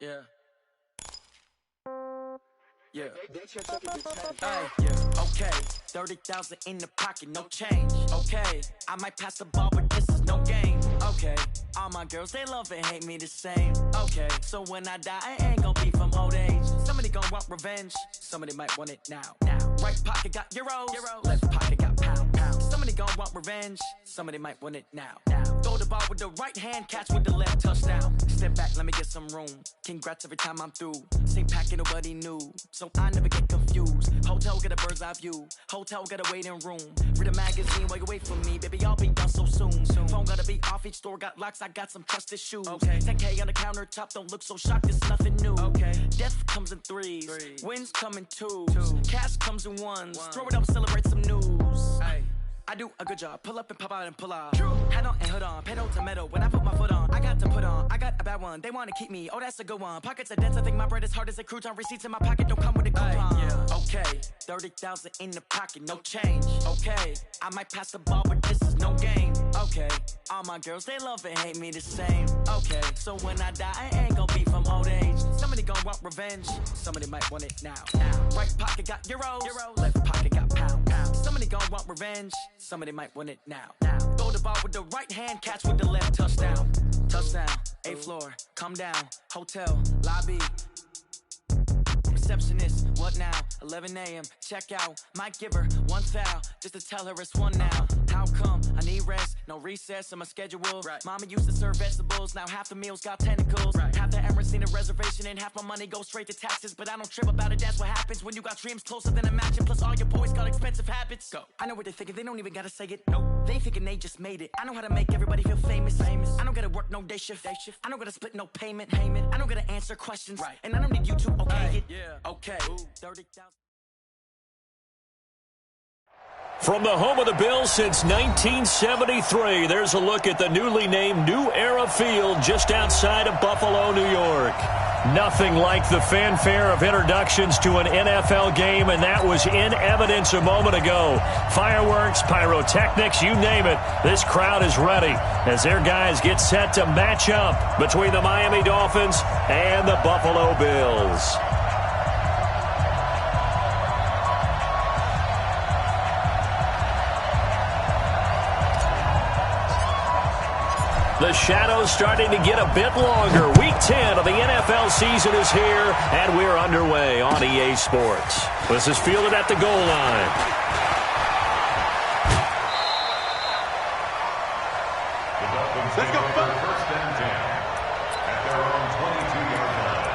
Yeah. Yeah. Okay. 30,000 in the pocket, no change. Okay. I might pass the ball, but this is no game. Okay. All my girls, they love and hate me the same. Okay. So when I die, I ain't gonna be from old age. Somebody gonna want revenge. Somebody might want it now. Right pocket got euros. Left pocket got pound. Somebody gonna want revenge. Somebody might want it now. Throw the ball with the right hand, catch with the left, touchdown. Step back, let me get some room. Congrats every time I'm through. Same packet, nobody knew. So I never get confused. Hotel get a bird's eye view. Hotel got a waiting room. Read a magazine while you wait for me. Baby, I'll be done so soon. Phone gotta be off, each store got locks. I got some trusted shoes. Okay. 10K on the countertop, don't look so shocked, it's nothing new. Okay. Death comes in threes. Wins come in twos. Cash comes in ones. Throw it up, celebrate some news. Ay. I do a good job, pull up and pop out and pull off. Hat on and hood on, pedal to metal. When I put my foot on, I got to put on. I got a bad one, they wanna keep me. Oh, that's a good one. Pockets are dense, I think my bread is hard as a crouton. Receipts in my pocket don't come with a coupon. Yeah. Okay, 30,000 in the pocket, no change. Okay, I might pass the ball, but this is no game. Okay, all my girls, they love and hate me the same. Okay, so when I die, I ain't gonna be from old age. Somebody gonna want revenge, somebody might want it now. Right pocket got euros, left pocket got pound. Somebody gonna want revenge, somebody might want it now. Throw the ball with the right hand, catch with the left, touchdown. Touchdown, 8th floor, come down, hotel, lobby. Receptionist, what now? 11 a.m., check out. Might give her one foul, just to tell her it's one now. How come? I need rest, no recess in my schedule. Right. Mama used to serve vegetables, now half the meals got tentacles. Right. Half the Emirates need a reservation and half my money goes straight to taxes. But I don't trip about it, that's what happens when you got dreams closer than a match. And plus all your boys got expensive habits. Go. I know what they're thinking, they don't even gotta say it. Nope. They thinking they just made it. I know how to make everybody feel famous. I don't gotta work no day shift. I don't gotta split no payment. I don't gotta answer questions. Right. And I don't need you to okay it. Yeah. Okay. 30,000. From the home of the Bills since 1973, there's a look at the newly named New Era Field just outside of Buffalo, New York. Nothing like the fanfare of introductions to an NFL game, and that was in evidence a moment ago. Fireworks, pyrotechnics, you name it. This crowd is ready as their guys get set to match up between the Miami Dolphins and the Buffalo Bills. The shadow's starting to get a bit longer. Week 10 of the NFL season is here, and we're underway on EA Sports. This is fielded at the goal line. Let's go. First and 10 at their own 22-yard line.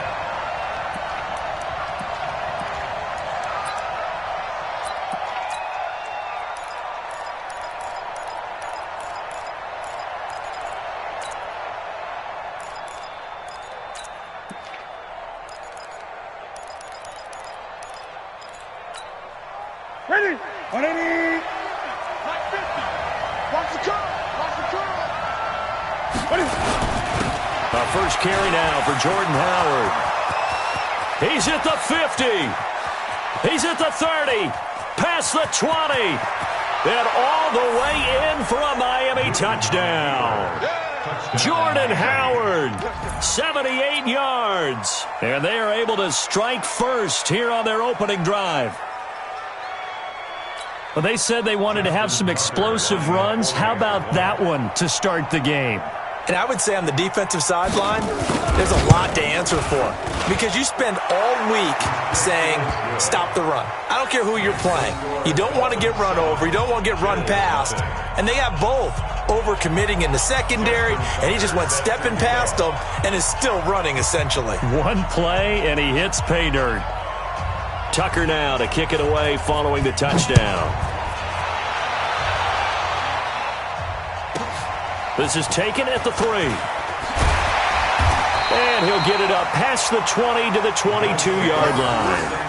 Ready? 180. 50. Watch the curl. Watch the curl. Our first carry now for Jordan Howard. He's at the 50. He's at the 30. Past the 20. And all the way in for a Miami touchdown. Jordan Howard, 78 yards. And they are able to strike first here on their opening drive. Well, they said they wanted to have some explosive runs. How about that one to start the game? And I would say on the defensive sideline, there's a lot to answer for. Because you spend all week saying, stop the run. I don't care who you're playing. You don't want to get run over. You don't want to get run past. And they got both. Over-committing in the secondary, and he just went stepping past them and is still running, essentially. One play, and he hits pay dirt. Tucker now to kick it away following the touchdown. This is taken at the 3. And he'll get it up past the 20 to the 22-yard line.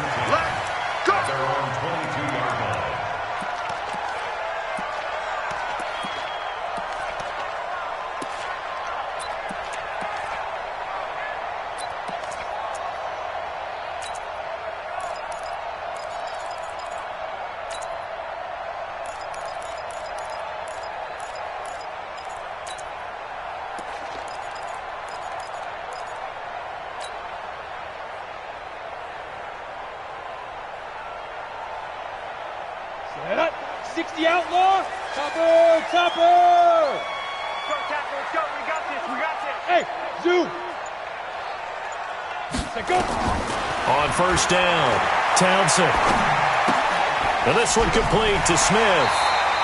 60 outlaw. Topper, topper. Let's go. We got this. Hey, zoom. Let's go. On first down, Townsend. And this one complete to Smith.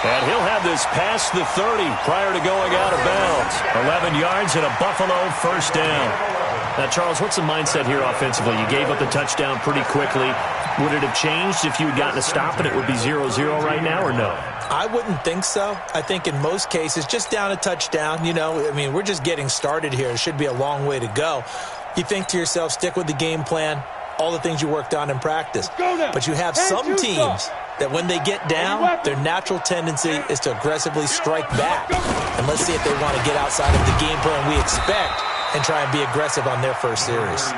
And he'll have this past the 30 prior to going out of bounds. 11 yards and a Buffalo first down. Now, Charles, what's the mindset here offensively? You gave up the touchdown pretty quickly. Would it have changed if you had gotten a stop and it would be 0-0 right now, or no? I wouldn't think so. I think in most cases, just down a touchdown, we're just getting started here. It should be a long way to go. You think to yourself, stick with the game plan, all the things you worked on in practice. But you have some teams that when they get down, their natural tendency is to aggressively strike back. And let's see if they want to get outside of the game plan we expect and try and be aggressive on their first series.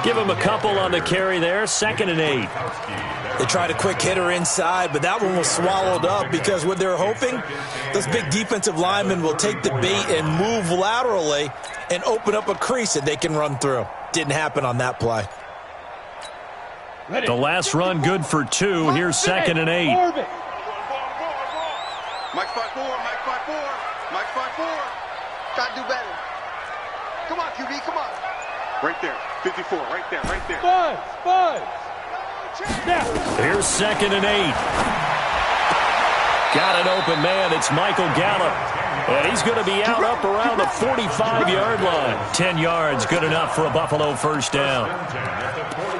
Give him a couple on the carry there, 2nd and 8. They tried a quick hitter inside, but that one was swallowed up because what they're hoping, those big defensive linemen will take the bait and move laterally and open up a crease that they can run through. Didn't happen on that play. The last run good for 2. Here's 2nd and 8. Mike 5-4, Mike 5-4, Mike 5-4. Try to do better. Come on, QB, come on. Right there, 54, right there. Buzz. Here's 2nd and 8. Got an open man. It's Michael Gallup. And he's going to be out up around the 45-yard line. 10 yards, good enough for a Buffalo first down.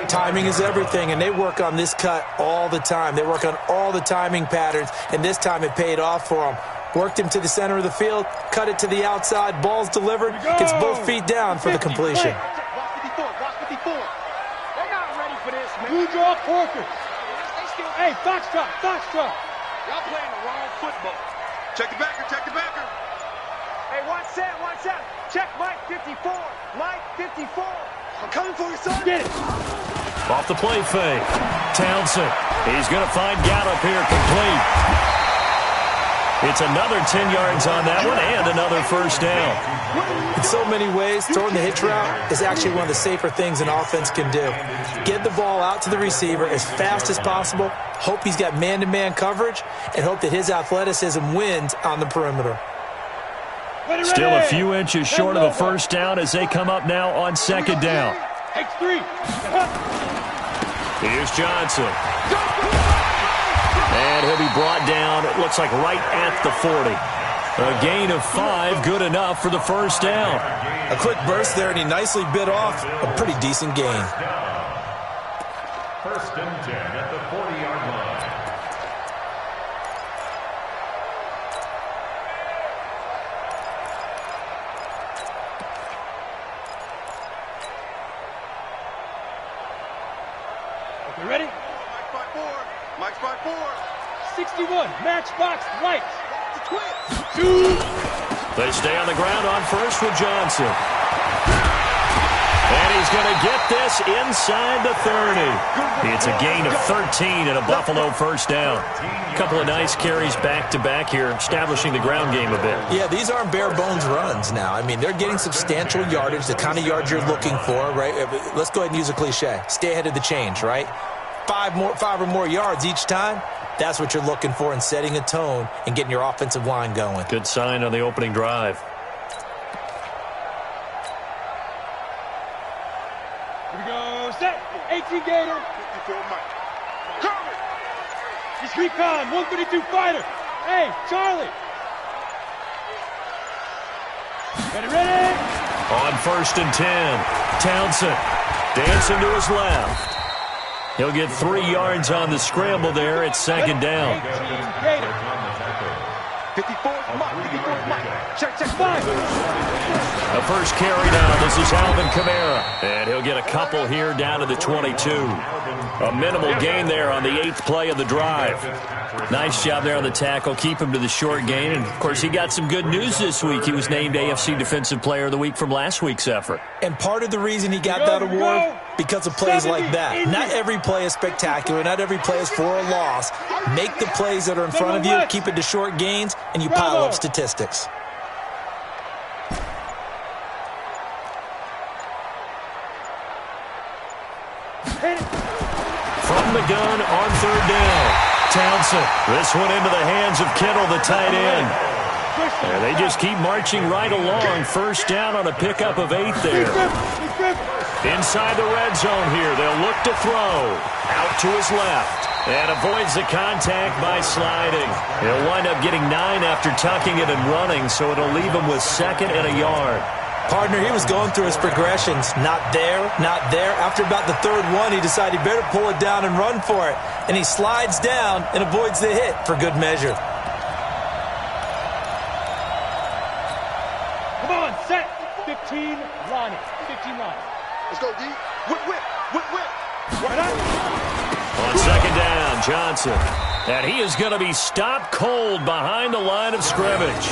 Timing is everything, and they work on this cut all the time. They work on all the timing patterns, and this time it paid off for them. Worked him to the center of the field, cut it to the outside, ball's delivered, gets both feet down for the completion. Blue draw Corker. Hey, Foxtrot. Y'all playing the wrong football. Check the backer. Hey, watch that. Check Mike 54. Mike 54. I'm coming for you, son. Get it. Off the play fake. Townsend. He's going to find Gallup here complete. It's another 10 yards on that one and another first down. In so many ways, throwing the hitch route is actually one of the safer things an offense can do. Get the ball out to the receiver as fast as possible, hope he's got man-to-man coverage, and hope that his athleticism wins on the perimeter. Still a few inches short of a first down as they come up now on 2nd down. X3. Here's Johnson. And he'll be brought down, it looks like right at the 40. A gain of 5, good enough for the first down. A quick burst there, and he nicely bit off a pretty decent gain. 1st and 10 at the 40-yard line. You ready? Mike 5-4. 61, matchbox right. They stay on the ground on first with Johnson. And he's going to get this inside the 30. It's a gain of 13 and a Buffalo first down. A couple of nice carries back-to-back here, establishing the ground game a bit. Yeah, these aren't bare-bones runs now. I mean, they're getting substantial yardage, the kind of yards you're looking for, right? Let's go ahead and use a cliche. Stay ahead of the change, right? 5 or more yards each time. That's what you're looking for in setting a tone and getting your offensive line going. Good sign on the opening drive. Here we go. Set. 18 Gator. 54 Mike. Cover. He's recon. 132 fighter. Hey, Charlie. Ready. On 1st and 10, Townsend dancing to his left. He'll get 3 yards on the scramble there at 2nd down. 54 Mike. Check 5. The first carry now. This is Alvin Kamara. And he'll get a couple here down to the 22. A minimal gain there on the 8th play of the drive. Nice job there on the tackle. Keep him to the short gain. And, of course, he got some good news this week. He was named AFC Defensive Player of the Week from last week's effort. And part of the reason he got that award, because of plays like that. Not every play is spectacular. Not every play is for a loss. Make the plays that are in front of you, keep it to short gains, and you pile up statistics. From the gun on 3rd down, Townsend. This one into the hands of Kittle, the tight end. And they just keep marching right along. First down on a pickup of 8 there. Inside the red zone here. They'll look to throw. Out to his left. And avoids the contact by sliding. He'll wind up getting 9 after tucking it and running, so it'll leave him with 2nd and a yard. Partner, he was going through his progressions. Not there, not there. After about the 3rd one, he decided he better pull it down and run for it. And he slides down and avoids the hit for good measure. Come on, set. 15, line it. 15 line. Let's go, D. Whip, whip, whip, whip. Right up. On 2nd down, Johnson. And he is going to be stopped cold behind the line of scrimmage.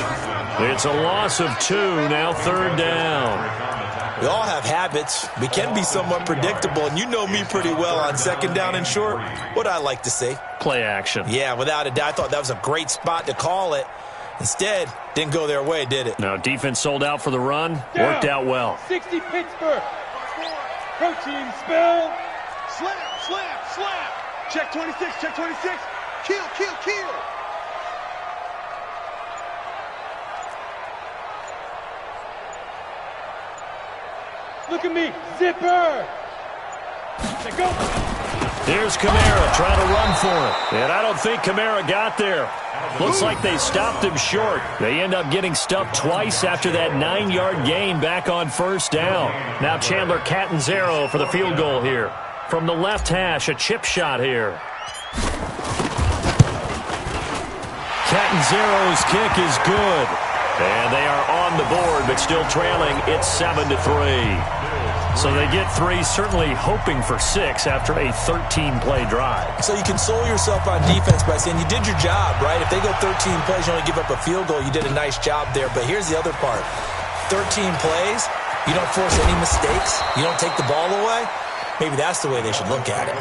It's a loss of 2, now 3rd down. We all have habits. We can be somewhat predictable, and you know me pretty well on 2nd down and short. What I like to see? Play action. Yeah, without a doubt. I thought that was a great spot to call it. Instead, didn't go their way, did it? No, defense sold out for the run. Worked out well. 60 Pittsburgh. Protein spill. Slam, slam, slam. Check 26, check 26. Kill, kill, kill. Look at me. Zipper. Let's go. Here's Kamara trying to run for it. And I don't think Kamara got there. Looks like they stopped him short. They end up getting stuffed twice after that 9-yard gain back on 1st down. Now Chandler Catanzaro for the field goal here. From the left hash, a chip shot here. Catanzaro's kick is good. And they are on the board, but still trailing. It's 7-3. So they get 3, certainly hoping for 6 after a 13-play drive. So you console yourself on defense by saying you did your job, right? If they go 13 plays, you only give up a field goal, you did a nice job there. But here's the other part. 13 plays, you don't force any mistakes, you don't take the ball away. Maybe that's the way they should look at it.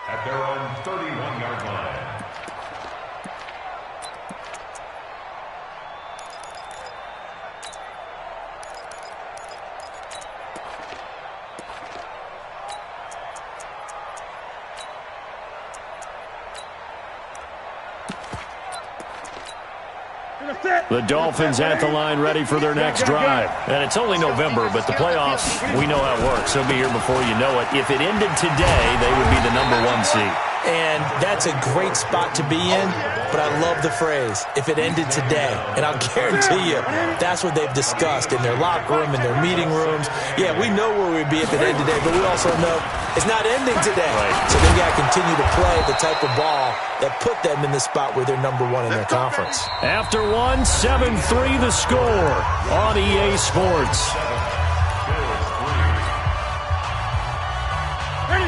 At their own 31-yard line. The Dolphins at the line ready for their next drive. And it's only November, but the playoffs, we know how it works. They'll be here before you know it. If it ended today, they would be the #1 seed. And that's a great spot to be in, but I love the phrase, if it ended today. And I'll guarantee you, that's what they've discussed in their locker room, in their meeting rooms. Yeah, we know where we'd be if it ended today, but we also know it's not ending today. Right. So they got to continue to play the type of ball that put them in the spot where they're #1 in their conference. After 1, 7-3 the score on EA Sports.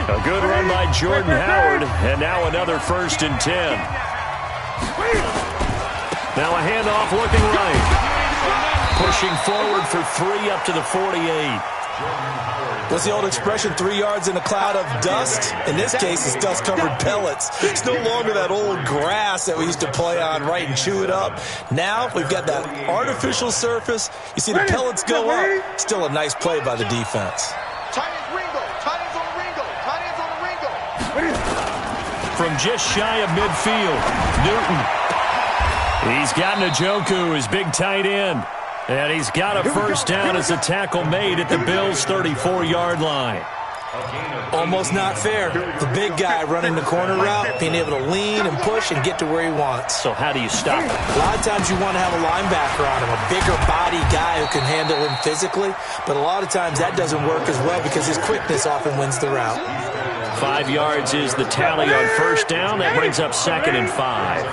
A good run by Jordan Howard, and now another 1st and 10. Now a handoff looking right. Pushing forward for 3 up to the 48. What's the old expression, 3 yards in a cloud of dust? In this case, it's dust-covered pellets. It's no longer that old grass that we used to play on, right, and chew it up. Now we've got that artificial surface. You see the pellets go up. Still a nice play by the defense. From just shy of midfield, Newton. He's got Njoku, his big tight end. And he's got a 1st down as the tackle made at the Bills' 34-yard line. Almost not fair. The big guy running the corner route, being able to lean and push and get to where he wants. So how do you stop him? A lot of times you want to have a linebacker on him, a bigger body guy who can handle him physically. But a lot of times that doesn't work as well because his quickness often wins the route. 5 yards is the tally on 1st down. That brings up 2nd and 5.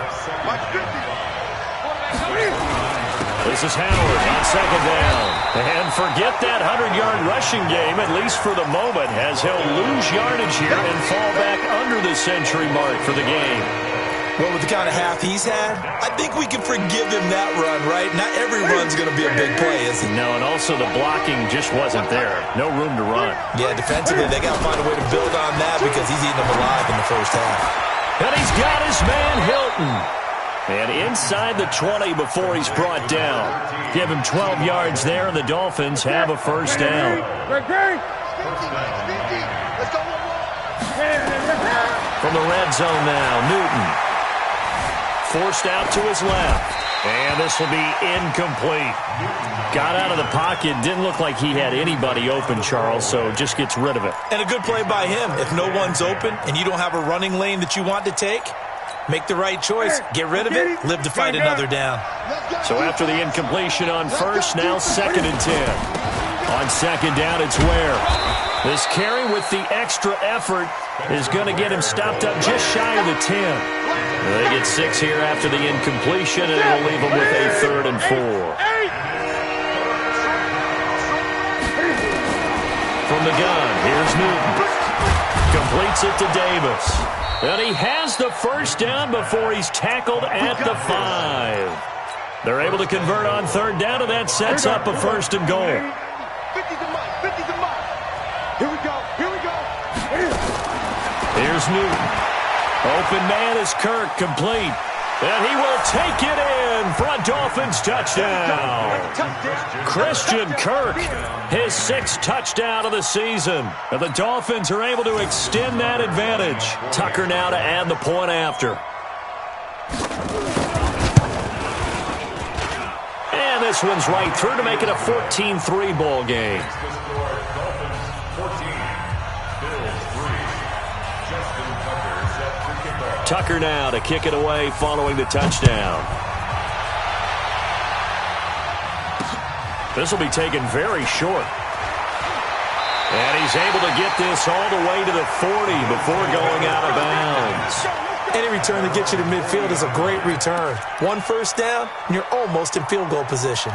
This is Howard on 2nd down. And forget that 100-yard rushing game, at least for the moment, as he'll lose yardage here and fall back under the century mark for the game. Well, with the kind of half he's had, I think we can forgive him that run, right? Not every run's going to be a big play, is it? No, and also the blocking just wasn't there. No room to run. Yeah, defensively, they got to find a way to build on that because he's eating them alive in the first half. And he's got his man Hilton. And inside the 20 before he's brought down. Give him 12 yards there, and the Dolphins have a first down. From the red zone now, Newton. Forced out to his left. And this will be incomplete. Got out of the pocket. Didn't look like he had anybody open, Charles, so just gets rid of it. And a good play by him. If no one's open and you don't have a running lane that you want to take, make the right choice. Get rid of it. Live to fight another down. So after the incompletion on first, now 2nd and 10. On second down, it's Ware. This carry with the extra effort is going to get him stopped up just shy of the 10. They get 6 here after the incompletion, and it'll leave them with a 3rd and 4. From the gun, here's Newton. Completes it to Davis. And he has the first down before he's tackled at the 5. They're able to convert on 3rd down, and that sets up a 1st and goal. 50's a mile. 50's a mile. Here we go. Here we go. Here's Newton. Open man is Kirk, complete. And he will take it in for a Dolphins touchdown. Christian Kirk, his 6th touchdown of the season. And the Dolphins are able to extend that advantage. Tucker now to add the point after. And this one's right through to make it a 14-3 ball game. Tucker now to kick it away following the touchdown. This will be taken very short. And he's able to get this all the way to the 40 before going out of bounds. Any return that gets you to midfield is a great return. 1 first down, and you're almost in field goal position.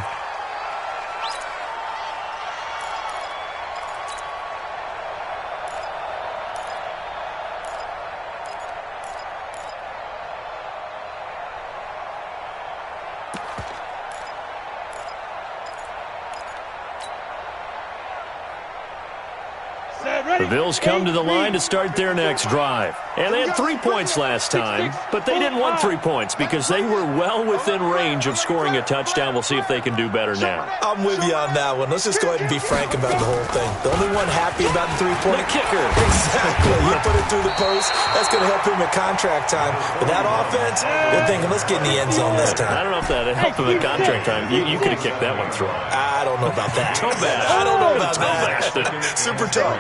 The Bills come to the line to start their next drive. And they had 3 points last time, but they didn't want 3 points because they were well within range of scoring a touchdown. We'll see if they can do better now. I'm with you on that one. Let's just go ahead and be frank about the whole thing. The only one happy about the 3-point kicker. Exactly. You put it through the post. That's going to help him at contract time. But that offense, they're thinking, let's get in the end zone this time. I don't know if that helped him at contract time. You could have kicked that one through. I don't know about that. Toe bash. I don't know about Toe that. bashed. Super tough.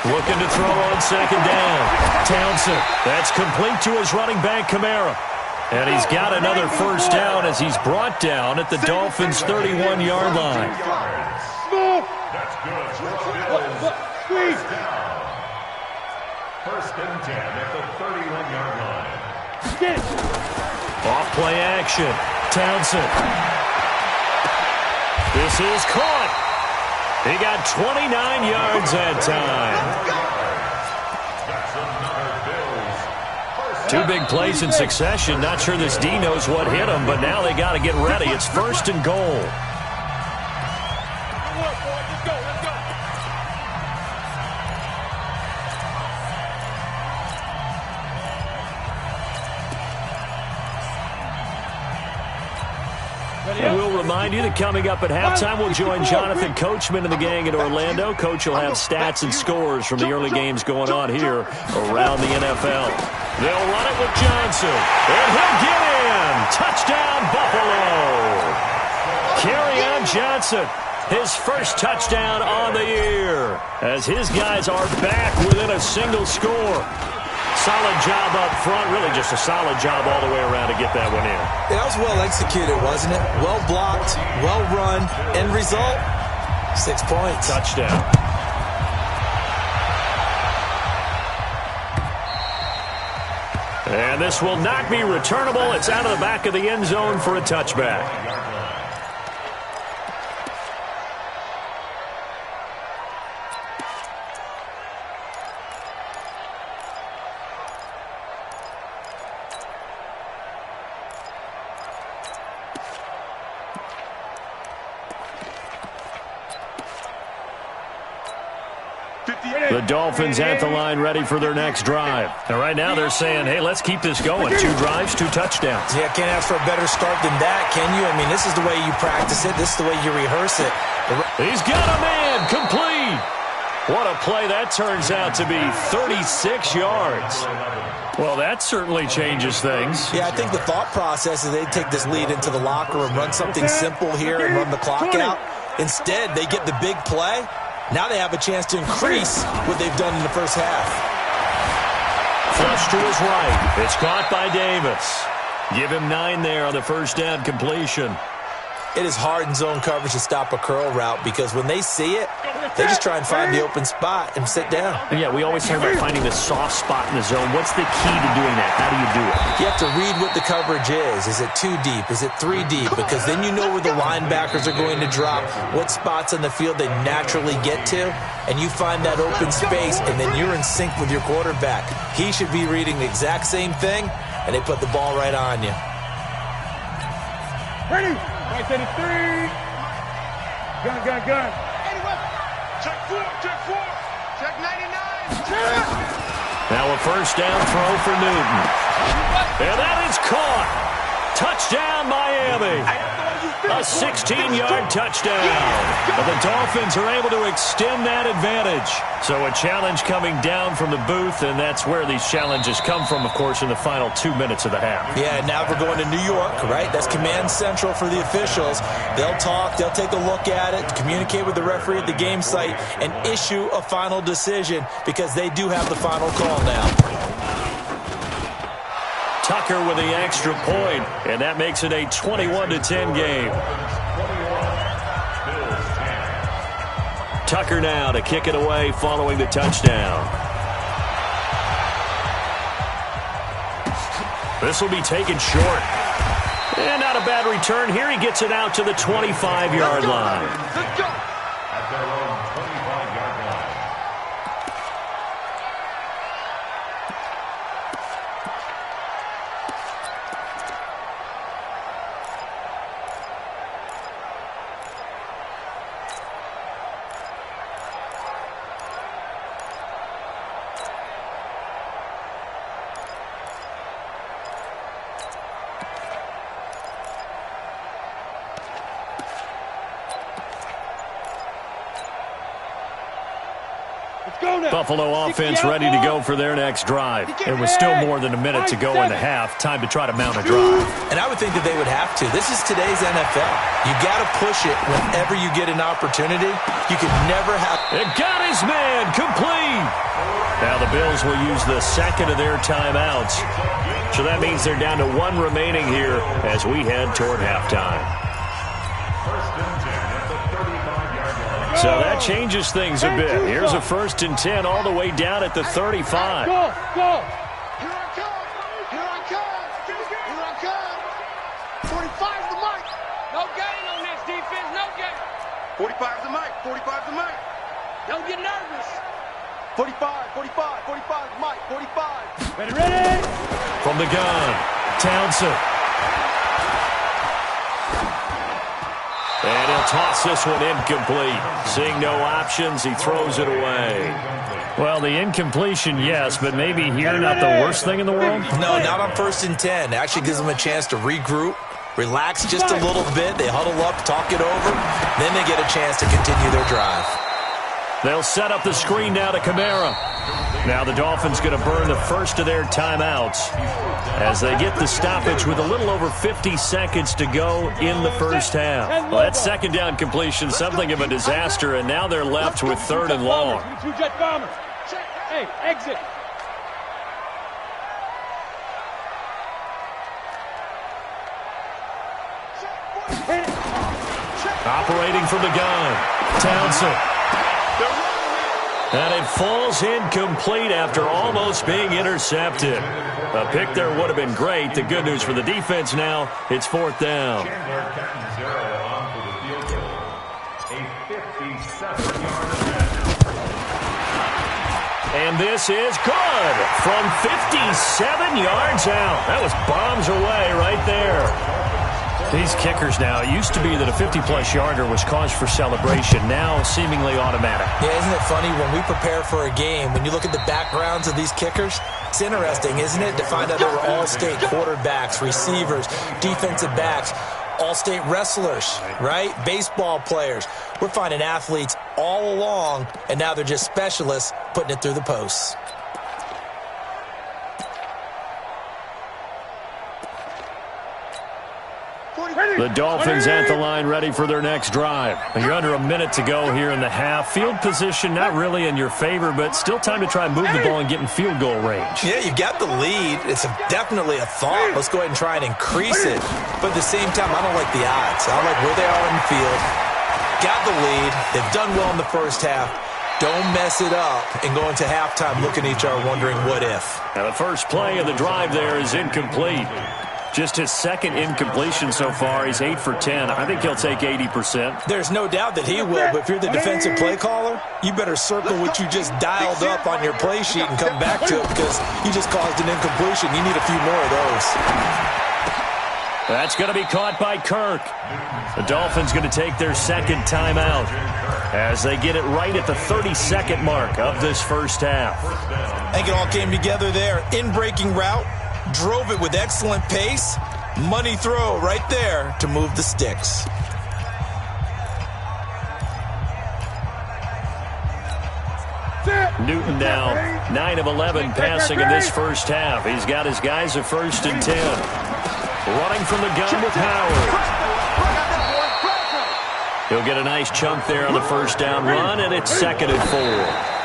Looking to throw on 2nd down. Townsend. That's complete to his running back, Kamara. And he's got another first down as he's brought down at the Dolphins' 31-yard line. That's good. Squeeze. First and 10 at the 31-yard line. Off play action. Townsend. This is caught. He got 29 yards that time. 2 big plays in succession. Not sure this D knows what hit him, but now they got to get ready. It's 1st and goal. And we'll remind you that coming up at halftime, we'll join Jonathan Coachman and the gang in Orlando. Coach will have stats and scores from the early games going on here around the NFL. They'll run it with Johnson, and he'll get in. Touchdown, Buffalo. Kerryon Johnson, his first touchdown on the year, as his guys are back within a single score. Solid job up front, really just a solid job all the way around to get that one in. That was well executed, wasn't it? Well blocked, well run. End result, 6 points. Touchdown. And this will not be returnable. It's out of the back of the end zone for a touchback. The Dolphins at the line ready for their next drive. And right now they're saying, hey, let's keep this going. 2 drives, 2 touchdowns. Yeah, can't ask for a better start than that, can you? I mean, this is the way you practice it. This is the way you rehearse it. He's got a man complete. What a play that turns out to be, 36 yards. Well, that certainly changes things. Yeah, I think the thought process is they take this lead into the locker room, run something simple here and run the clock out. Instead, they get the big play. Now they have a chance to increase what they've done in the first half. Flush to his right. It's caught by Davis. Give him 9 there on the first down completion. It is hard in zone coverage to stop a curl route because when they see it, they just try and find the open spot and sit down. Yeah, we always talk about finding the soft spot in the zone. What's the key to doing that? How do you do it? You have to read what the coverage is. Is it 2 deep? Is it 3 deep? Because then you know where the linebackers are going to drop, what spots on the field they naturally get to, and you find that open space, and then you're in sync with your quarterback. He should be reading the exact same thing, and they put the ball right on you. Ready? 83. Gun. Check 4. Check 99. Check. Now a first down throw for Newton. And that is caught. Touchdown, Miami. A 16-yard touchdown. But the Dolphins are able to extend that advantage. So a challenge coming down from the booth, and that's where these challenges come from, of course, in the final 2 minutes of the half. Yeah, now we're going to New York, right? That's command central for the officials. They'll talk, they'll take a look at it, communicate with the referee at the game site, and issue a final decision because they do have the final call now. Tucker with the extra point, and that makes it a 21-10 game. Tucker now to kick it away following the touchdown. This will be taken short. And not a bad return here. He gets it out to the 25-yard line. At their own 25-yard line. Buffalo offense ready to go for their next drive. It was still more than a minute to go in the half. Time to try to mount a drive. And I would think that they would have to. This is today's NFL. You got to push it whenever you get an opportunity. You can never have... It got his man complete. Now the Bills will use the second of their timeouts. So that means they're down to 1 remaining here as we head toward halftime. First and 10 at the 35-yard line. So that changes things a bit. Here's a 1st and 10 all the way down at the 35. Go. Here I come. 45's the mic. No gain on this defense. No gain. 45's the mic. Don't get nervous. 45's the mic. 45. Ready? From the gun, Townsend. And he'll toss this one incomplete. Seeing no options, he throws it away. Well, the incompletion, yes, but maybe here not the worst thing in the world? No, not on 1st and 10. It actually gives them a chance to regroup, relax just a little bit. They huddle up, talk it over. Then they get a chance to continue their drive. They'll set up the screen now to Kamara. Now the Dolphins going to burn the first of their timeouts as they get the stoppage with a little over 50 seconds to go in the first half. Well, that second down completion, something of a disaster, and now they're left with 3rd and long. Two-jet bomber. Hey, exit. Operating from the gun, Townsend. And it falls incomplete after almost being intercepted. A pick there would have been great. The good news for the defense now, it's 4th down. Chandler Catanzaro on for the field goal. A 57-yard attempt. And this is good from 57 yards out. That was bombs away right there. These kickers now, it used to be that a 50-plus yarder was cause for celebration. Now, seemingly automatic. Yeah, isn't it funny when we prepare for a game, when you look at the backgrounds of these kickers, it's interesting, isn't it, to find out they were all-state quarterbacks, receivers, defensive backs, all-state wrestlers, right? Baseball players. We're finding athletes all along, and now they're just specialists putting it through the posts. The Dolphins at the line ready for their next drive. You're under a minute to go here in the half. Field position not really in your favor, but still time to try and move the ball and get in field goal range. Yeah, you got the lead. It's definitely a thought. Let's go ahead and try and increase it. But at the same time, I don't like the odds. I don't like where they are in the field. Got the lead. They've done well in the first half. Don't mess it up and go into halftime looking at each other wondering what if. Now the first play of the drive there is incomplete. Just his second incompletion so far. He's 8 for 10. I think he'll take 80%. There's no doubt that he will, but if you're the defensive play caller, you better circle what you just dialed up on your play sheet and come back to it because you just caused an incompletion. You need a few more of those. That's going to be caught by Kirk. The Dolphins going to take their second timeout as they get it right at the 30-second mark of this first half. I think it all came together there. In-breaking route. Drove it with excellent pace. Money throw right there to move the sticks. Newton now 9 of 11 passing in this first half. He's got his guys at 1st and 10. Running from the gun with Howard. He'll get a nice chunk there on the first down run, and it's 2nd and 4.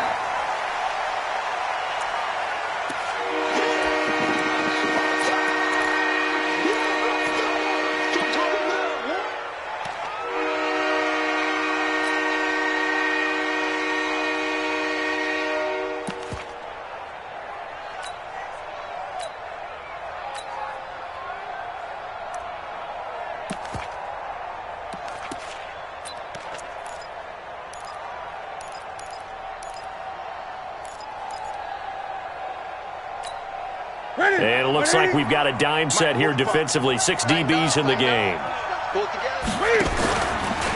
And it looks like we've got a dime set here defensively. 6 DBs in the game.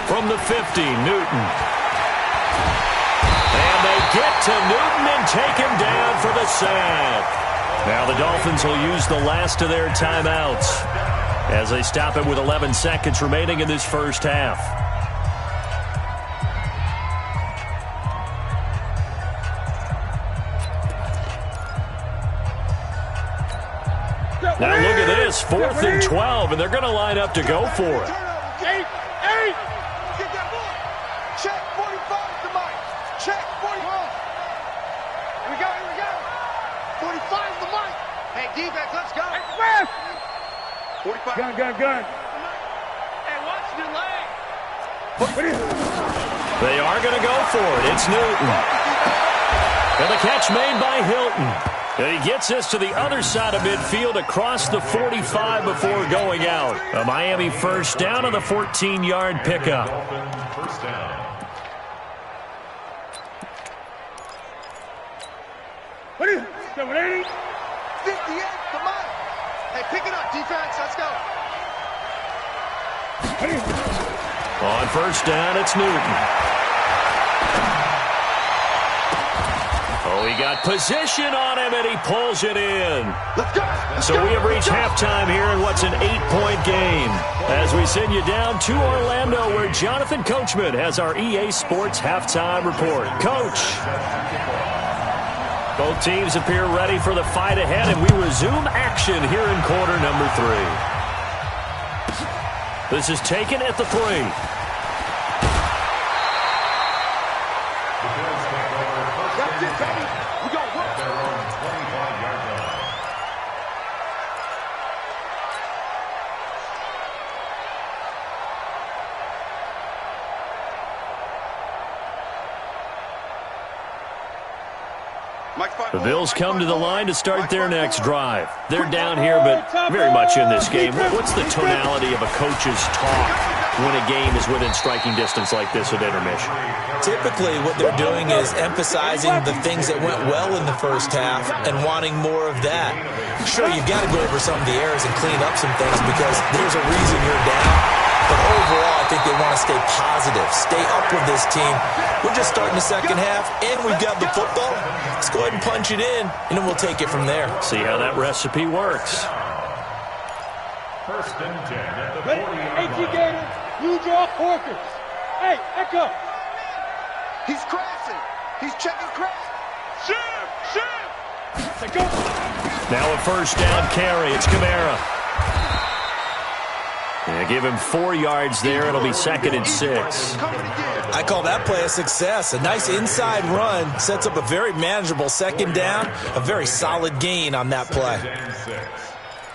From the 50, Newton. And they get to Newton and take him down for the sack. Now the Dolphins will use the last of their timeouts as they stop it with 11 seconds remaining in this first half. Now look at this, 4th and 12, and they're going to line up to go for it. 8. Get that ball. Check 45 to Mike. Check 45. Here we go. 45 to Mike. Hey, defense, let's go. 45. Gun. Hey, watch the leg. They are going to go for it. It's Newton. And the catch made by Hilton. And he gets this to the other side of midfield across the 45 before going out. A Miami first down on the 14-yard pickup. First down. What is it? 780? 58, come on. Hey, pick it up, defense. Let's go. On first down, it's Newton. Oh, he got position on him, and he pulls it in. So we have reached halftime here in what's an 8-point game. As we send you down to Orlando, where Jonathan Coachman has our EA Sports halftime report. Coach. Both teams appear ready for the fight ahead, and we resume action here in quarter number 3. This is taken at the 3. The Bills come to the line to start their next drive. They're down here, but very much in this game. What's the tonality of a coach's talk when a game is within striking distance like this at intermission? Typically, what they're doing is emphasizing the things that went well in the first half and wanting more of that. Sure, you've got to go over some of the errors and clean up some things because there's a reason you're down. But overall, I think they want to stay positive, stay up with this team. We're just starting the second half, and we've got the football. Let's go ahead and punch it in, and then we'll take it from there. See how that recipe works. First and 10 at the 40-yard line. Gator, blue jaw porkers. Hey, Echo. He's crashing. He's checking crash. Say go. Now a first down carry. It's Kamara. Yeah, give him 4 yards there. It'll be 2nd and 6. I call that play a success. A nice inside run sets up a very manageable second down. A very solid gain on that play. 2nd and 6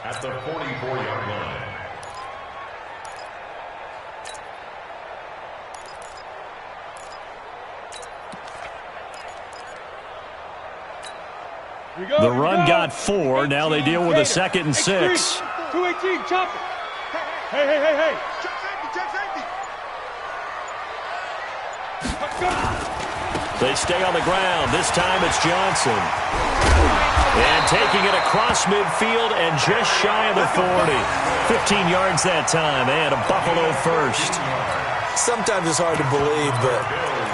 at the 44-yard line. The run got 4. Now they deal with a 2nd and 6. 218, chop it. Hey. Check safety. They stay on the ground. This time it's Johnson. And taking it across midfield and just shy of the 40. 15 yards that time, and a Buffalo first. Sometimes it's hard to believe, but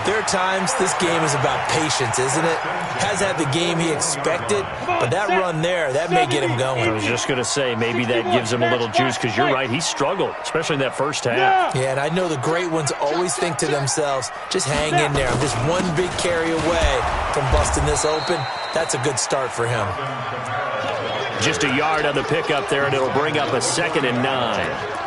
there are times this game is about patience, isn't it? Has had the game he expected, but that run there, that may get him going. I was just going to say, maybe that gives him a little juice, because you're right, he struggled, especially in that first half. Yeah, and I know the great ones always think to themselves, just hang in there. I'm just one big carry away from busting this open. That's a good start for him. Just a yard on the pickup there, and it'll bring up a 2nd and 9.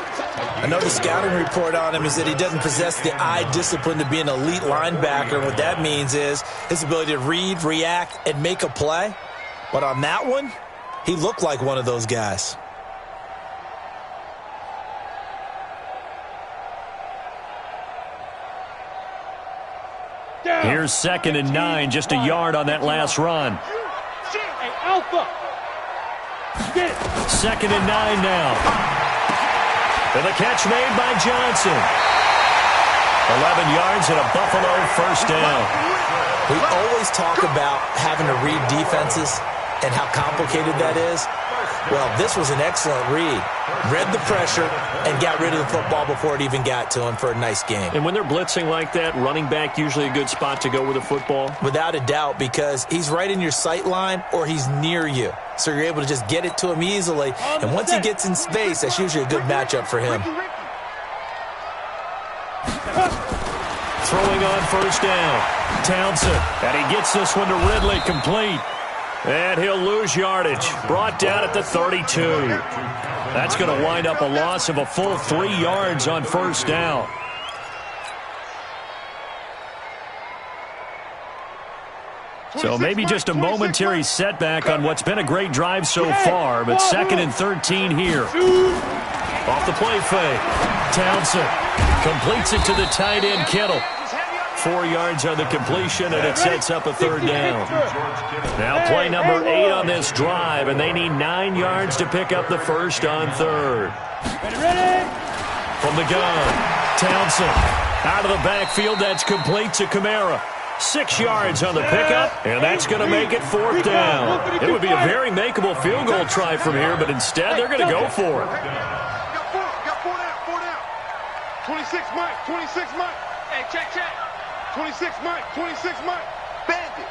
I know the scouting report on him is that he doesn't possess the eye discipline to be an elite linebacker. What that means is his ability to read, react, and make a play. But on that one, he looked like one of those guys. Here's 2nd and 9, just a yard on that last run. Hey, Alpha. Get it. 2nd and 9 now. And the catch made by Johnson. 11 yards and a Buffalo first down. We always talk about having to read defenses and how complicated that is. Well, this was an excellent read. Read the pressure and got rid of the football before it even got to him for a nice game. And when they're blitzing like that, running back usually a good spot to go with the football? Without a doubt, because he's right in your sight line or he's near you. So you're able to just get it to him easily. And once he gets in space, that's usually a good matchup for him. Throwing on first down. Townsend. And he gets this one to Ridley, complete. And he'll lose yardage. Brought down at the 32. That's going to wind up a loss of a full 3 yards on first down. So maybe just a momentary setback on what's been a great drive so far, but 2nd and 13 here. Off the play fake. Townsend completes it to the tight end, Kittle. 4 yards on the completion, and it sets up a 3rd down. Now play number 8 on this drive, and they need 9 yards to pick up the first on 3rd. From the gun, Townsend out of the backfield. That's complete to Kamara. 6 yards on the pickup, and that's going to make it 4th down. It would be a very makeable field goal try from here, but instead they're going to go for it. Got 4 down. 26 Mike. Hey, check. 26 Mike. Bandit.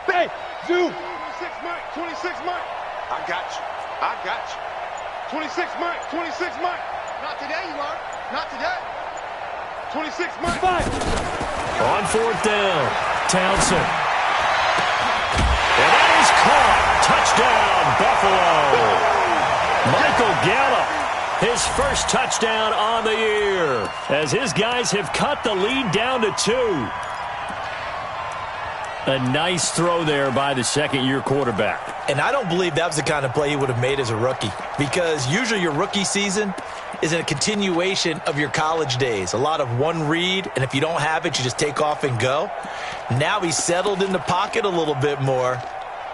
Hey, Zoo. 26 Mike. I got you. 26 Mike. Not today, you are. Not today. 26 Mike. 5. On 4th down, Townsend. And that is caught. Touchdown, Buffalo. Michael Gallup, his first touchdown on the year, as his guys have cut the lead down to 2. A nice throw there by the second-year quarterback. And I don't believe that was the kind of play he would have made as a rookie, because usually your rookie season is a continuation of your college days. A lot of one read, and if you don't have it, you just take off and go. Now he's settled in the pocket a little bit more,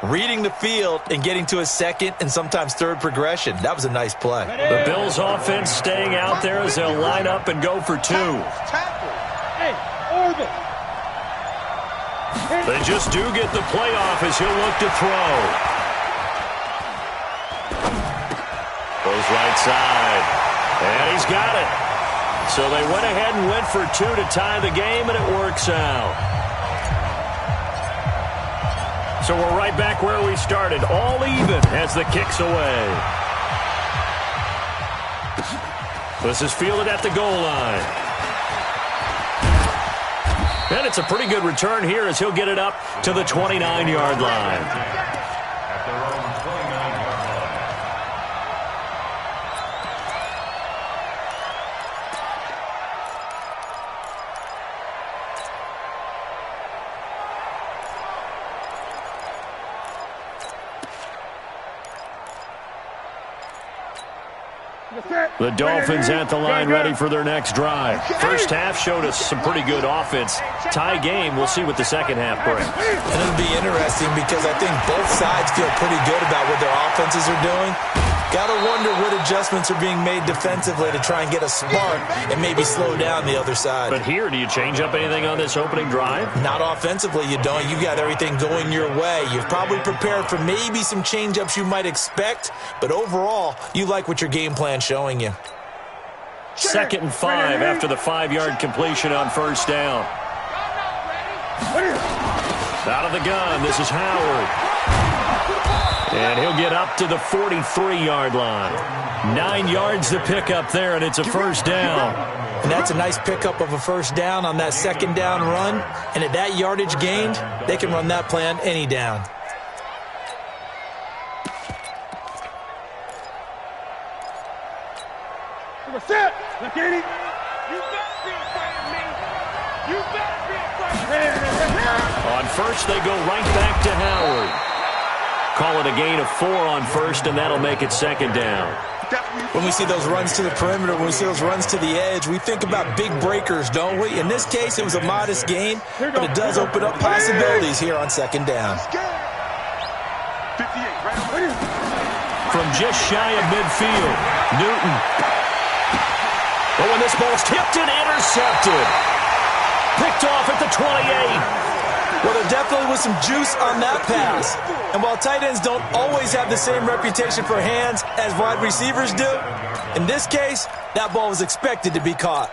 reading the field and getting to his 2nd and sometimes 3rd progression. That was a nice play. The Bills offense staying out there as they'll line up and go for 2. Hey, Orbit. They just do get the playoff as he'll look to throw. Goes right side. And he's got it. So they went ahead and went for two to tie the game, and it works out. So we're right back where we started, all even as the kick's away. This is fielded at the goal line. And it's a pretty good return here as he'll get it up to the 29-yard line. At their own 29-yard line. The Dolphins at the line ready for their next drive. First half showed us some pretty good offense. Tie game, we'll see what the second half brings. And it'll be interesting because I think both sides feel pretty good about what their offenses are doing. Got to wonder what adjustments are being made defensively to try and get a spark and maybe slow down the other side. But here, do you change up anything on this opening drive? Not offensively, you don't. You got everything going your way. You've probably prepared for maybe some change-ups you might expect, but overall, you like what your game plan's showing you. 2nd and 5 after the 5-yard completion on first down. Out of the gun, this is Howard. And he'll get up to the 43-yard line. 9 yards to pick up there, and it's a first down. And that's a nice pickup of a first down on that second down run. And at that yardage gained, they can run that play on any down. Set. Look at it. You better be afraid of me. You better be afraid of me. On first, they go right back to Howard. Call it a gain of 4 on first, and that'll make it second down. When we see those runs to the perimeter, when we see those runs to the edge, we think about big breakers, don't we? In this case, it was a modest gain, but it does open up possibilities here on second down. From just shy of midfield, Newton. Oh, and this ball's tipped and intercepted. Picked off at the 28. Well, there definitely was some juice on that pass. And while tight ends don't always have the same reputation for hands as wide receivers do, in this case, that ball was expected to be caught.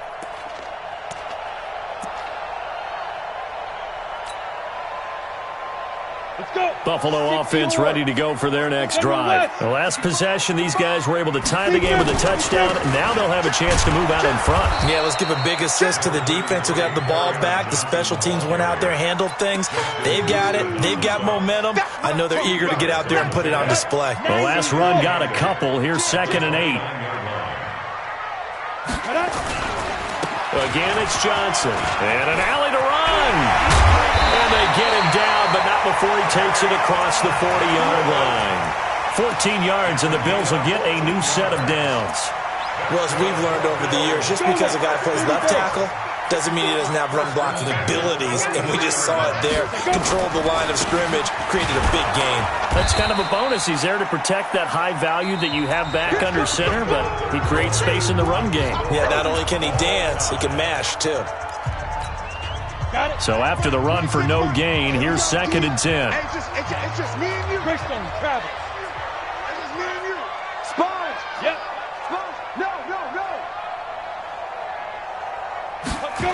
Buffalo offense ready to go for their next drive. The last possession, these guys were able to tie the game with a touchdown. Now they'll have a chance to move out in front. Yeah, let's give a big assist to the defense who got the ball back. The special teams went out there, handled things. They've got it. They've got momentum. I know they're eager to get out there and put it on display. The last run got a couple. Here's 2nd and 8. Again, it's Johnson. And an alley to run. And they get him down, but not before he takes it across the 40-yard line. 14 yards, and the Bills will get a new set of downs. Well, as we've learned over the years, just because a guy plays left tackle doesn't mean he doesn't have run blocking abilities, and we just saw it there. Controlled the line of scrimmage, created a big gain. That's kind of a bonus. He's there to protect that high value that you have back under center, but he creates space in the run game. Yeah, not only can he dance, he can mash, too. So after the run for no gain, here's 2nd and 10. It's just me and you. Christian, Travis. It's just me and you. Sponge. Yep. Sponge. No. Let's go.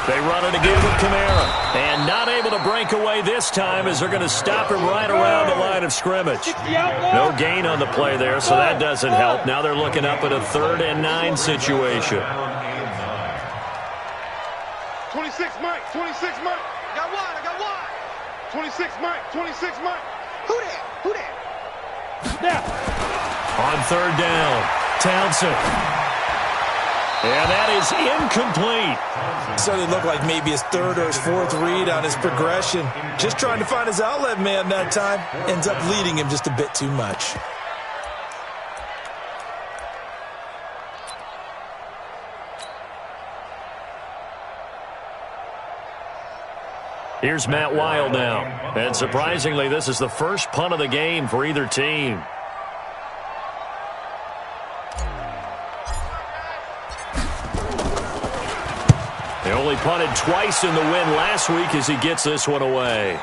They run it again with Kamara. And not able to break away this time as they're going to stop him right around the line of scrimmage. No gain on the play there, so that doesn't help. Now they're looking up at a 3rd and 9 situation. 26 Mike. I got one. 26 Mike. Who that? Yeah. On 3rd down, Townsend. And that is incomplete. Certainly looked like maybe his 3rd or his 4th read on his progression. Just trying to find his outlet man that time. Ends up leading him just a bit too much. Here's Matt Wild now. And surprisingly, this is the first punt of the game for either team. They only punted twice in the win last week as he gets this one away.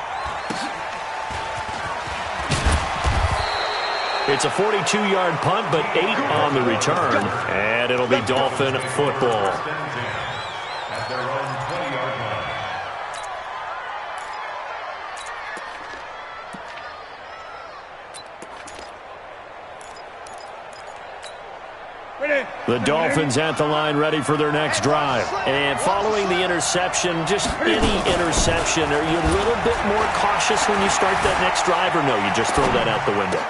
It's a 42-yard punt, but 8 on the return, and it'll be Dolphin football. At their own 20-yard line. The Dolphins at the line ready for their next drive. And following the interception, just any interception, are you a little bit more cautious when you start that next drive, or no, you just throw that out the window?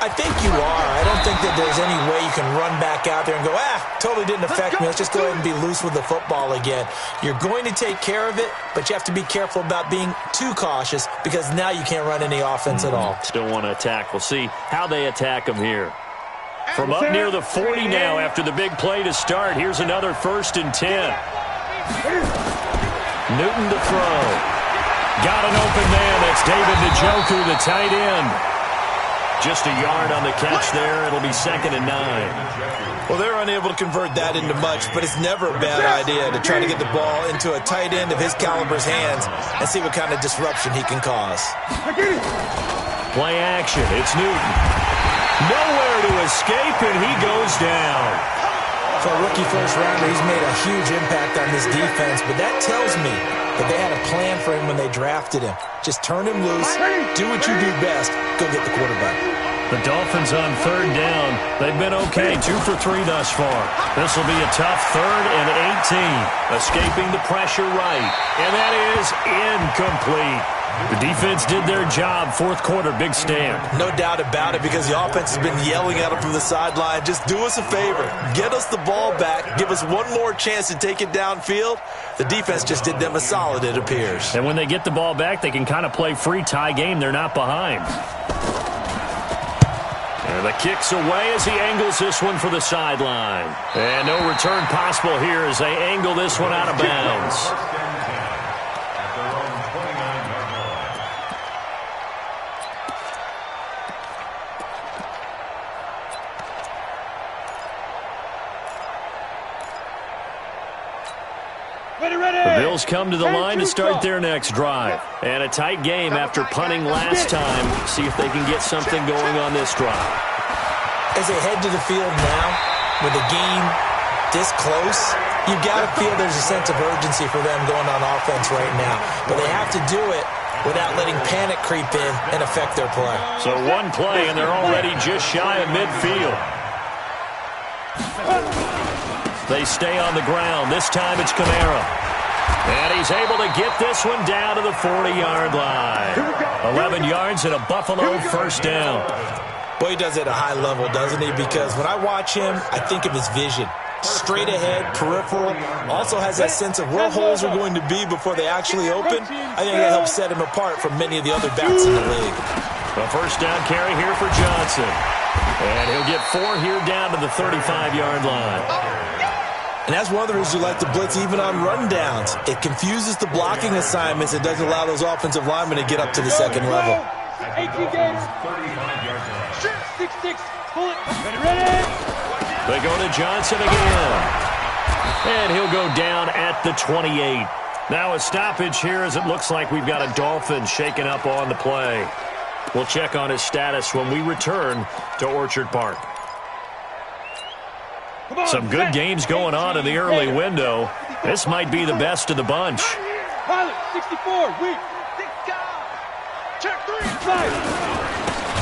I think you are. I don't think that there's any way you can run back out there and go, totally didn't affect me. Let's just go ahead and be loose with the football again. You're going to take care of it, but you have to be careful about being too cautious because now you can't run any offense at all. Still want to attack. We'll see how they attack them here. From up near the 40 now after the big play to start. Here's another 1st and 10. Newton to throw. Got an open man. That's David Njoku, the tight end. Just a yard on the catch there. It'll be 2nd and 9. Well, they're unable to convert that into much, but it's never a bad idea to try to get the ball into a tight end of his caliber's hands and see what kind of disruption he can cause. Play action. It's Newton. Nowhere to escape, and he goes down. For a rookie first-rounder, he's made a huge impact on this defense, but that tells me that they had a plan for him when they drafted him. Just turn him loose, do what you do best, go get the quarterback. The Dolphins on 3rd down. They've been okay, 2 for 3 thus far. This will be a tough 3rd and 18. Escaping the pressure right, and that is incomplete. The defense did their job. 4th quarter, big stand. No doubt about it, because the offense has been yelling at them from the sideline. Just do us a favor. Get us the ball back. Give us one more chance to take it downfield. The defense just did them a solid, it appears. And when they get the ball back, they can kind of play free tie game. They're not behind. And the kick's away as he angles this one for the sideline. And no return possible here as they angle this one out of bounds. The Bills come to the line to start their next drive. And a tight game after punting last time. See if they can get something going on this drive. As they head to the field now, with the game this close, you got to feel there's a sense of urgency for them going on offense right now. But they have to do it without letting panic creep in and affect their play. So one play, and they're already just shy of midfield. They stay on the ground. This time it's Kamara. And he's able to get this one down to the 40-yard line. 11 yards and a Buffalo 1st down. Well, he does it at a high level, doesn't he? Because when I watch him, I think of his vision. Straight ahead, peripheral. Also has that sense of where holes are going to be before they actually open. I think that helps set him apart from many of the other backs in the league. A 1st down carry here for Johnson. And he'll get 4 here down to the 35-yard line. And that's one of the reasons you like to blitz even on rundowns. It confuses the blocking assignments. It doesn't allow those offensive linemen to get up to the 2nd level. 18 games. 6-6. Pull it. Ready. They go to Johnson again. And he'll go down at the 28. Now a stoppage here as it looks like we've got a Dolphin shaken up on the play. We'll check on his status when we return to Orchard Park. Some good games going on in the early window. This might be the best of the bunch. Pilot, 64, weak. Check 3.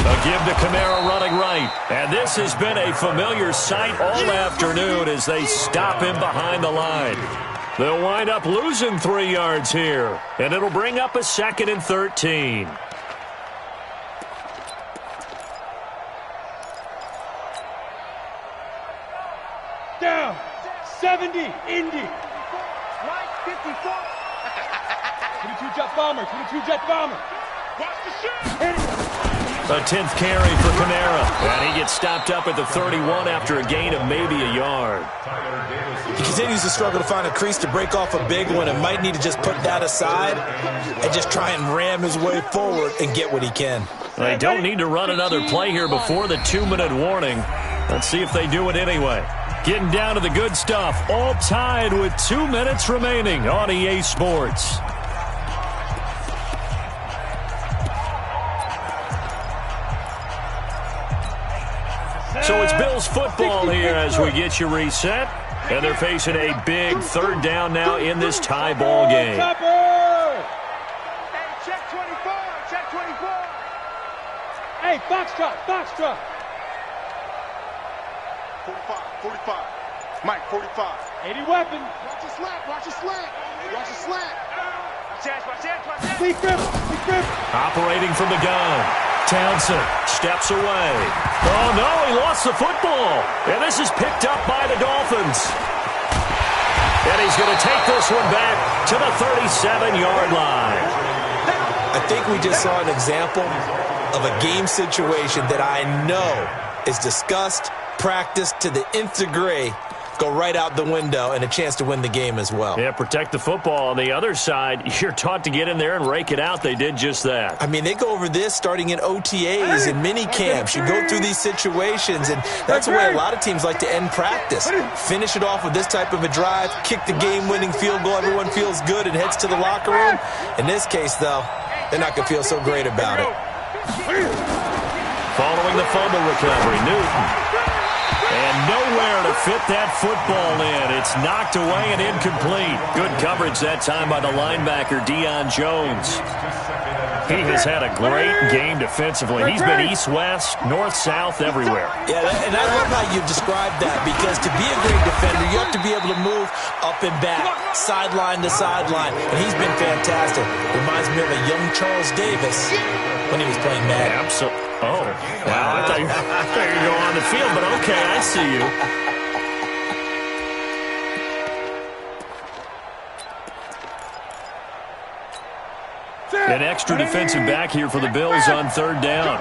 A give to Kamara running right. And this has been a familiar sight all afternoon as they stop him behind the line. They'll wind up losing 3 yards here. And it'll bring up a 2nd and 13. Down. 70. Indy. Right. 54. 22 jet bomber. 22 jet bomber. Watch the shot. Hit it. A 10th carry for Kamara. And he gets stopped up at the 31 after a gain of maybe a yard. He continues to struggle to find a crease to break off a big one and might need to just put that aside and just try and ram his way forward and get what he can. They don't need to run another play here before the 2-minute warning. Let's see if they do it anyway. Getting down to the good stuff. All tied with 2 minutes remaining on EA Sports. So it's Bills football here as we get you reset. And they're facing a big third down now in this tie ball game. Hey, check 24, check 24. Hey, Foxtrot, Foxtrot. 45. Mike, 45. 80 weapon. Watch your slant, watch your slant. Watch your slant. Watch out. Please grip. Operating from the gun. Townsend steps away. Oh, no, he lost the football. And this is picked up by the Dolphins. And he's going to take this one back to the 37-yard line. I think we just saw an example of a game situation that I know is discussed, practiced to the nth degree, go right out the window, and a chance to win the game as well. Yeah, protect the football. On the other side, you're taught to get in there and rake it out. They did just that. I mean, they go over this starting in OTAs and mini camps. You go through these situations, and that's the way a lot of teams like to end practice. Finish it off with this type of a drive, kick the game-winning field goal. Everyone feels good and heads to the locker room. In this case, though, they're not going to feel so great about it. Following the fumble recovery, Newton. And nowhere to fit that football in. It's knocked away and incomplete. Good coverage that time by the linebacker, Deion Jones. He has had a great game defensively. He's been east-west, north-south, everywhere. Yeah, and I love how you described that, because to be a great defender, you have to be able to move up and back, sideline to sideline, and he's been fantastic. Reminds me of a young Charles Davis when he was playing Madden. Absolutely. Oh, wow, I thought you were going on the field, but okay, I see you. An extra defensive back here for the Bills on third down.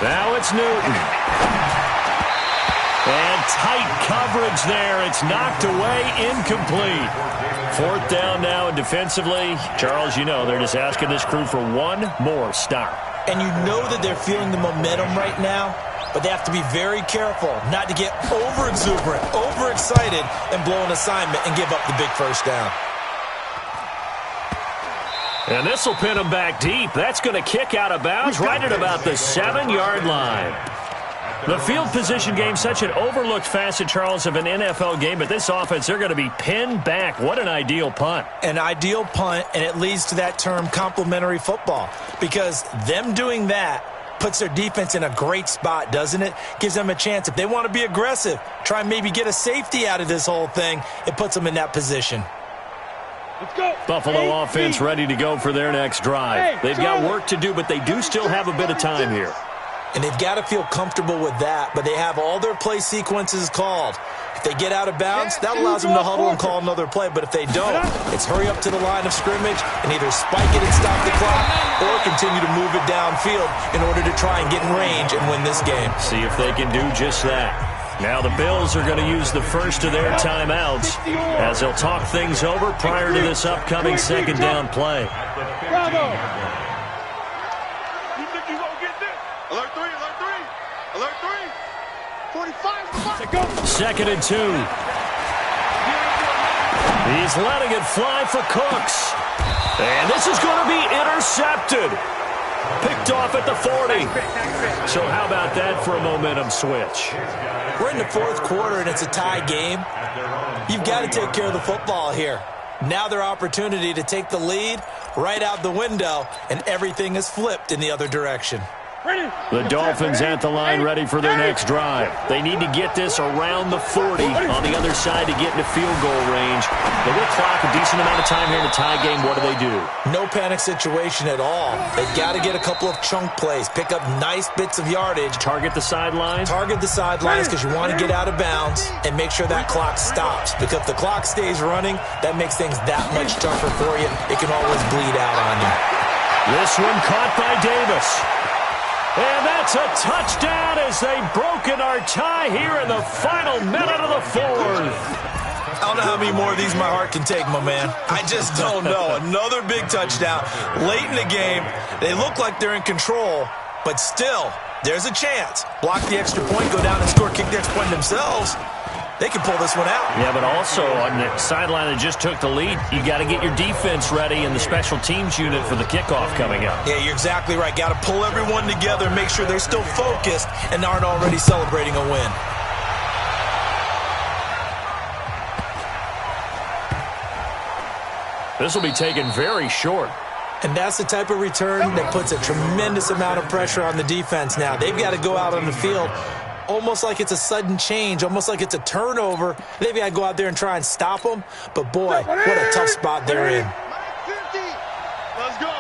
Now it's Newton. And tight coverage there. It's knocked away, incomplete. Fourth down now, and defensively, Charles, you know, they're just asking this crew for one more stop. And you know that they're feeling the momentum right now, but they have to be very careful not to get over-exuberant, over-excited, and blow an assignment and give up the big first down. And this will pin them back deep. That's going to kick out of bounds right at about the 7-yard line. The field position game, such an overlooked facet, Charles, of an NFL game, but this offense, they're going to be pinned back. What an ideal punt. An ideal punt, and it leads to that term complementary football, because them doing that puts their defense in a great spot, doesn't it? Gives them a chance. If they want to be aggressive, try and maybe get a safety out of this whole thing, it puts them in that position. Let's go. Buffalo offense ready to go for their next drive. They've got work to do, but they do still have a bit of time here. And they've got to feel comfortable with that, but they have all their play sequences called. If they get out of bounds, that allows them to huddle and call another play. But if they don't, it's hurry up to the line of scrimmage and either spike it and stop the clock or continue to move it downfield in order to try and get in range and win this game. See if they can do just that. Now the Bills are going to use the first of their timeouts as they'll talk things over prior to this upcoming second down play. Bravo. Alert 3. 45. Second and 2. He's letting it fly for Cooks. And this is going to be intercepted. Picked off at the 40. So how about that for a momentum switch? We're in the fourth quarter, and it's a tie game. You've got to take care of the football here. Now their opportunity to take the lead right out the window, and everything is flipped in the other direction. The Dolphins at the line ready for their next drive. They need to get this around the 40 on the other side to get into field goal range. They will clock a decent amount of time here in the tie game. What do? No panic situation at all. They've got to get a couple of chunk plays, pick up nice bits of yardage. Target the sidelines? Target the sidelines because you want to get out of bounds and make sure that clock stops. Because if the clock stays running, that makes things that much tougher for you. It can always bleed out on you. This one caught by Davis. And that's a touchdown as they've broken our tie here in the final minute of the fourth. I don't know how many more of these my heart can take, my man. I just don't know. Another big touchdown late in the game. They look like they're in control, but still, there's a chance. Block the extra point, go down and score, kick the extra point themselves. They can pull this one out. Yeah, but also on the sideline that just took the lead, you got to get your defense ready and the special teams unit for the kickoff coming up. Yeah, you're exactly right. Got to pull everyone together, make sure they're still focused and aren't already celebrating a win. This will be taken very short. And that's the type of return that puts a tremendous amount of pressure on the defense now. They've got to go out on the field almost like it's a sudden change, almost like it's a turnover. They've got to go out there and try and stop them. But, boy, what a tough spot they're in. 50. Let's go.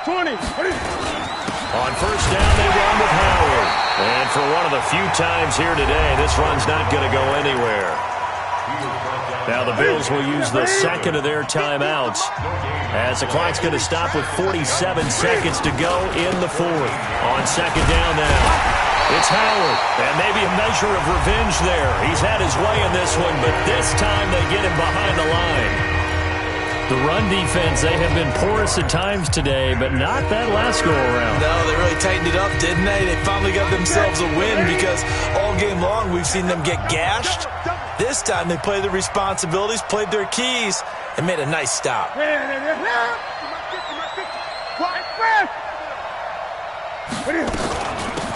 20. On first down, they run with Howard. And for one of the few times here today, this run's not going to go anywhere. Now the Bills will use the second of their timeouts as the clock's going to stop with 47 seconds to go in the fourth. On second down now, it's Howard, and maybe a measure of revenge there. He's had his way in this one, but this time they get him behind the line. The run defense, they have been porous at times today, but not that last go-around. No, they really tightened it up, didn't they? They finally got themselves a win because all game long we've seen them get gashed. This time they played their responsibilities, played their keys, and made a nice stop.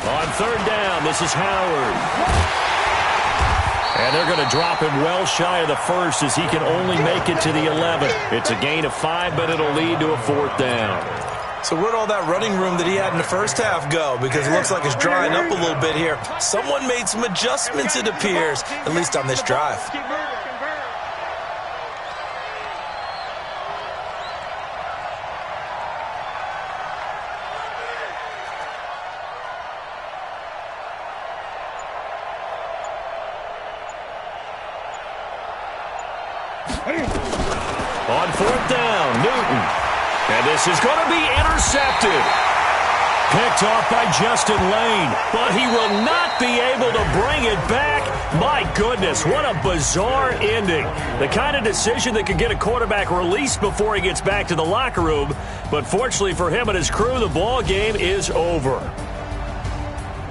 On third down, this is Howard. And they're going to drop him well shy of the first as he can only make it to the 11. It's a gain of 5, but it'll lead to a fourth down. So where'd all that running room that he had in the first half go? Because it looks like it's drying up a little bit here. Someone made some adjustments, it appears, at least on this drive. On fourth down, Newton. And this is going to be intercepted. Picked off by Justin Lane, but he will not be able to bring it back. My goodness, what a bizarre ending. The kind of decision that could get a quarterback released before he gets back to the locker room. But fortunately for him and his crew, the ball game is over.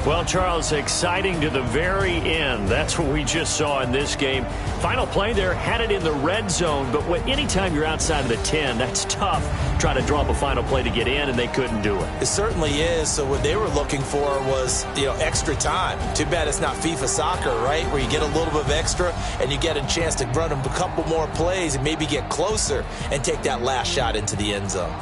Well, Charles, exciting to the very end. That's what we just saw in this game. Final play there, had it in the red zone, but anytime you're outside of the 10, that's tough. Trying to draw up a final play to get in, and they couldn't do it. It certainly is. So what they were looking for was, extra time. Too bad it's not FIFA soccer, right, where you get a little bit of extra and you get a chance to run a couple more plays and maybe get closer and take that last shot into the end zone.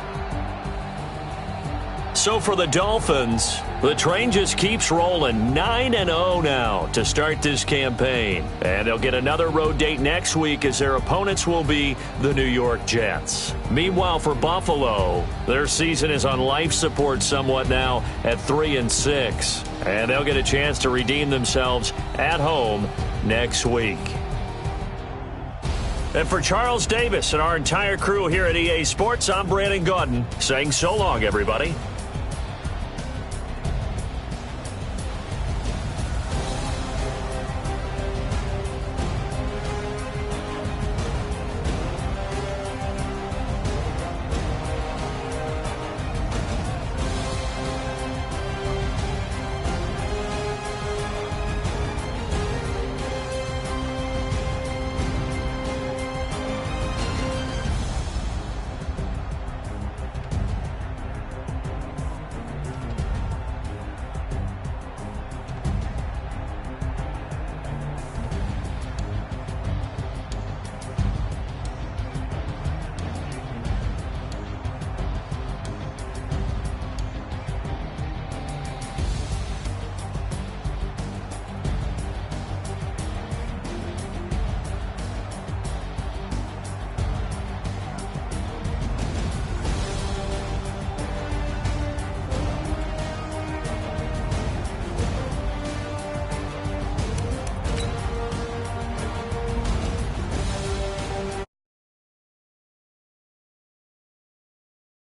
So for the Dolphins, the train just keeps rolling. 9-0 now to start this campaign. And they'll get another road date next week as their opponents will be the New York Jets. Meanwhile, for Buffalo, their season is on life support somewhat now at 3-6. And they'll get a chance to redeem themselves at home next week. And for Charles Davis and our entire crew here at EA Sports, I'm Brandon Gaudin saying so long, everybody.